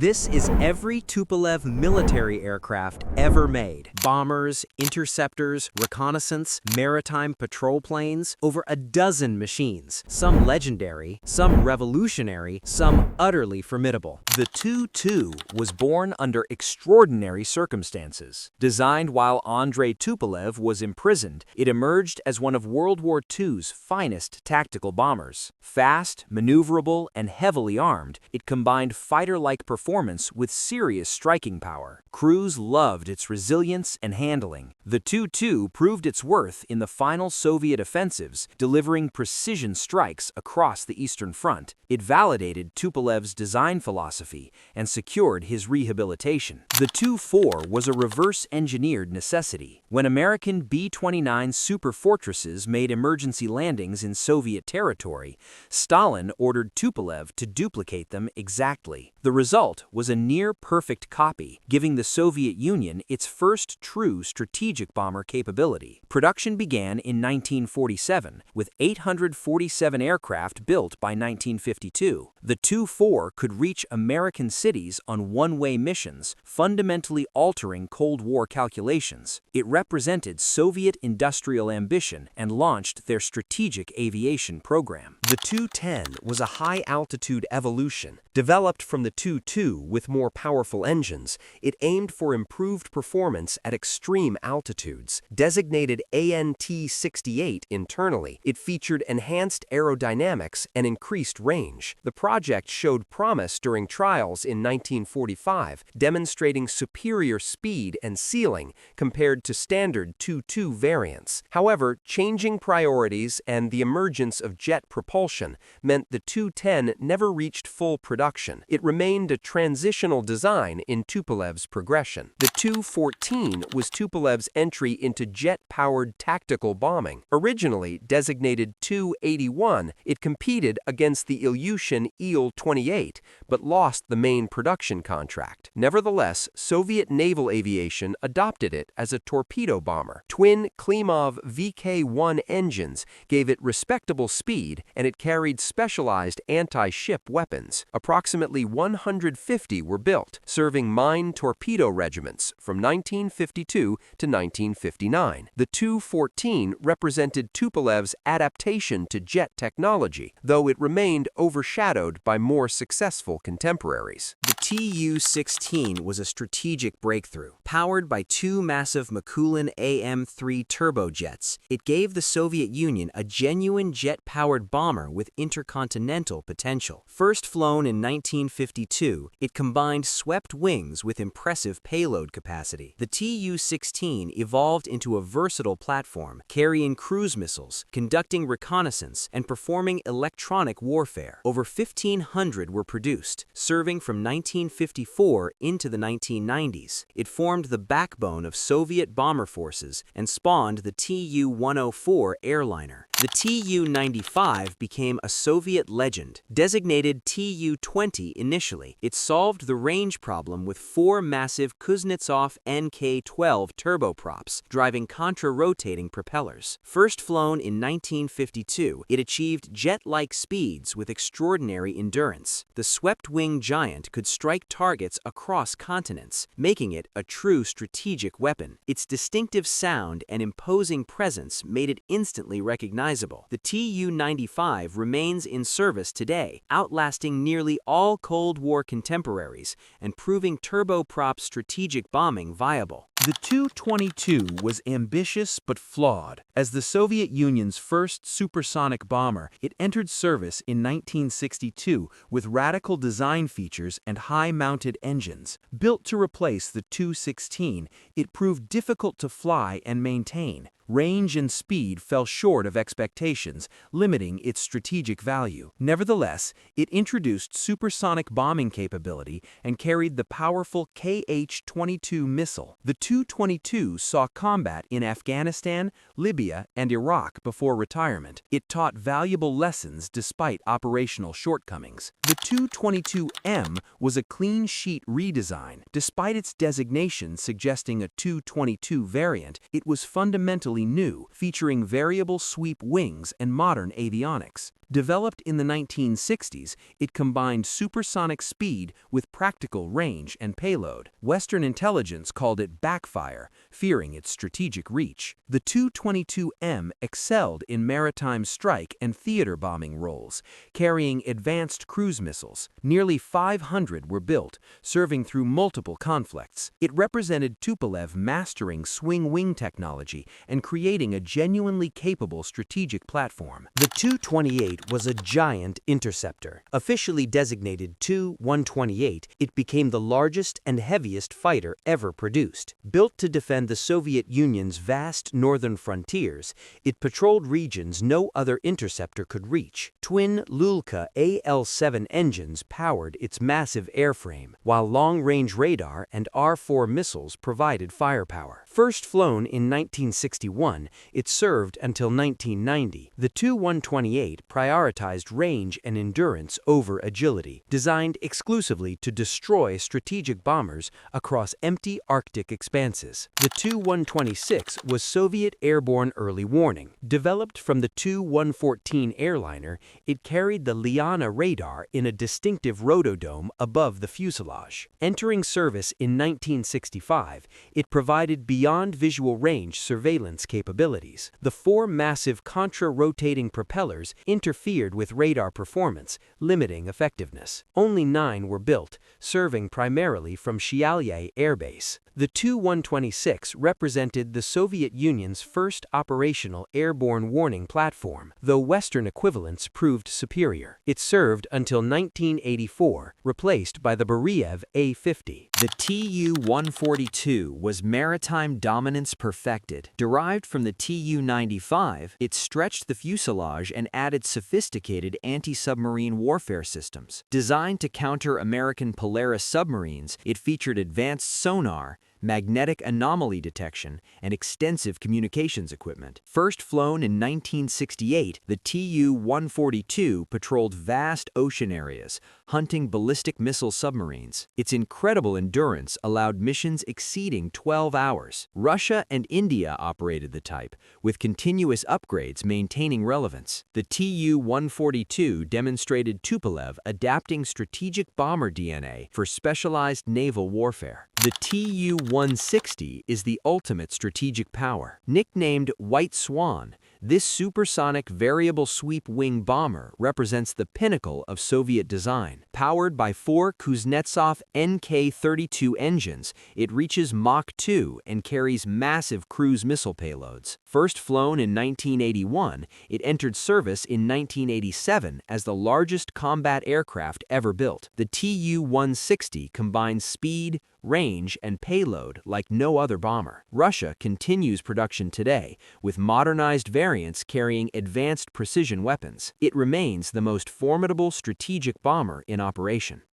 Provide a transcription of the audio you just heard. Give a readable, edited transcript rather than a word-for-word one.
This is every Tupolev military aircraft ever made. Bombers, interceptors, reconnaissance, maritime patrol planes, over a dozen machines. Some legendary, some revolutionary, some utterly formidable. The Tu-2 was born under extraordinary circumstances. Designed while Andrei Tupolev was imprisoned, it emerged as one of World War II's finest tactical bombers. Fast, maneuverable, and heavily armed, it combined fighter-like performance with serious striking power. Crews loved its resilience and handling. The Tu-2 proved its worth in the final Soviet offensives, delivering precision strikes across the Eastern Front. It validated Tupolev's design philosophy and secured his rehabilitation. The Tu-4 was a reverse-engineered necessity. When American B-29 super fortresses made emergency landings in Soviet territory, Stalin ordered Tupolev to duplicate them exactly. The result was a near-perfect copy, giving the Soviet Union its first true strategic bomber capability. Production began in 1947, with 847 aircraft built by 1952. The Tu-4 could reach American cities on one-way missions, fundamentally altering Cold War calculations. It represented Soviet industrial ambition and launched their strategic aviation program. The Tu-10 was a high-altitude evolution. Developed from the Tu-2 with more powerful engines, it aimed for improved performance at extreme altitudes. Designated ANT-68 internally, it featured enhanced aerodynamics and increased range. The project showed promise during trials in 1945, demonstrating superior speed and ceiling compared to standard Tu-2 variants. However, changing priorities and the emergence of jet propulsion meant the Tu-10 never reached full production. It remained a transitional design in Tupolev's progression. The Tu-14 was Tupolev's entry into jet-powered tactical bombing. Originally designated Tu-81, it competed against the Ilyushin Il-28, but lost the main production contract. Nevertheless, Soviet naval aviation adopted it as a torpedo bomber. Twin Klimov VK-1 engines gave it respectable speed, and it carried specialized anti-ship weapons. Approximately 150 were built, serving mine torpedo regiments from 1952 to 1959. The Tu-14 represented Tupolev's adaptation to jet technology, though it remained overshadowed by more successful contemporaries. The Tu-16 was a strategic breakthrough. Powered by two massive Mikulin AM-3 turbojets, it gave the Soviet Union a genuine jet-powered bomber with intercontinental potential. First flown in 1952, it combined swept wings with impressive payload capacity. The Tu-16 evolved into a versatile platform, carrying cruise missiles, conducting reconnaissance, and performing electronic warfare. Over 1,500 were produced, serving from 1954 into the 1990s. It formed the backbone of Soviet bomber forces and spawned the Tu-104 airliner. The Tu-95 became a Soviet legend. Designated Tu-20 initially, it solved the range problem with four massive Kuznetsov NK-12 turboprops, driving contra-rotating propellers. First flown in 1952, it achieved jet-like speeds with extraordinary endurance. The swept-wing giant could strike targets across continents, making it a true strategic weapon. Its distinctive sound and imposing presence made it instantly recognizable. The Tu-95 remains in service today, outlasting nearly all Cold War contemporaries and proving turboprop strategic bombing viable. The Tu-22 was ambitious but flawed. As the Soviet Union's first supersonic bomber, it entered service in 1962 with radical design features and high-mounted engines. Built to replace the Tu-16, it proved difficult to fly and maintain. Range and speed fell short of expectations, limiting its strategic value. Nevertheless, it introduced supersonic bombing capability and carried the powerful Kh-22 missile. The Tu-22 saw combat in Afghanistan, Libya, and Iraq before retirement. It taught valuable lessons despite operational shortcomings. The Tu-22M was a clean sheet redesign. Despite its designation suggesting a Tu-22 variant, it was fundamentally new, featuring variable sweep wings and modern avionics. Developed in the 1960s, it combined supersonic speed with practical range and payload. Western intelligence called it backfire, fearing its strategic reach. The Tu-22M excelled in maritime strike and theater bombing roles, carrying advanced cruise missiles. Nearly 500 were built, serving through multiple conflicts. It represented Tupolev mastering swing-wing technology and creating a genuinely capable strategic platform. The Tu-28 was a giant interceptor. Officially designated Tu-128, it became the largest and heaviest fighter ever produced. Built to defend the Soviet Union's vast northern frontiers, it patrolled regions no other interceptor could reach. Twin Lulka AL-7 engines powered its massive airframe, while long-range radar and R-4 missiles provided firepower. First flown in 1961, it served until 1990. The Tu-128 prioritized range and endurance over agility, designed exclusively to destroy strategic bombers across empty Arctic expanses. The Tu-126 was Soviet airborne early warning. Developed from the Tu-114 airliner, it carried the Liana radar in a distinctive rotodome above the fuselage. Entering service in 1965, it provided beyond visual range surveillance capabilities. The four massive contra-rotating propellers interfered with radar performance, limiting effectiveness. Only 9 were built, serving primarily from Shialye Air Base. The Tu-126 represented the Soviet Union's first operational airborne warning platform, though Western equivalents proved superior. It served until 1984, replaced by the Beriev A-50. The Tu-142 was maritime dominance perfected. Derived from the Tu-95, it stretched the fuselage and added sophisticated anti-submarine warfare systems. Designed to counter American Polaris submarines, it featured advanced sonar, magnetic anomaly detection, and extensive communications equipment. First flown in 1968, the Tu-142 patrolled vast ocean areas, hunting ballistic missile submarines. Its incredible endurance allowed missions exceeding 12 hours. Russia and India operated the type, with continuous upgrades maintaining relevance. The Tu-142 demonstrated Tupolev adapting strategic bomber DNA for specialized naval warfare. The Tu-160 is the ultimate strategic power. Nicknamed White Swan, this supersonic variable sweep wing bomber represents the pinnacle of Soviet design. Powered by 4 Kuznetsov NK-32 engines, it reaches Mach 2 and carries massive cruise missile payloads. First flown in 1981, it entered service in 1987 as the largest combat aircraft ever built. The Tu-160 combines speed, range, and payload like no other bomber. Russia continues production today, with modernized variants carrying advanced precision weapons. It remains the most formidable strategic bomber in operation.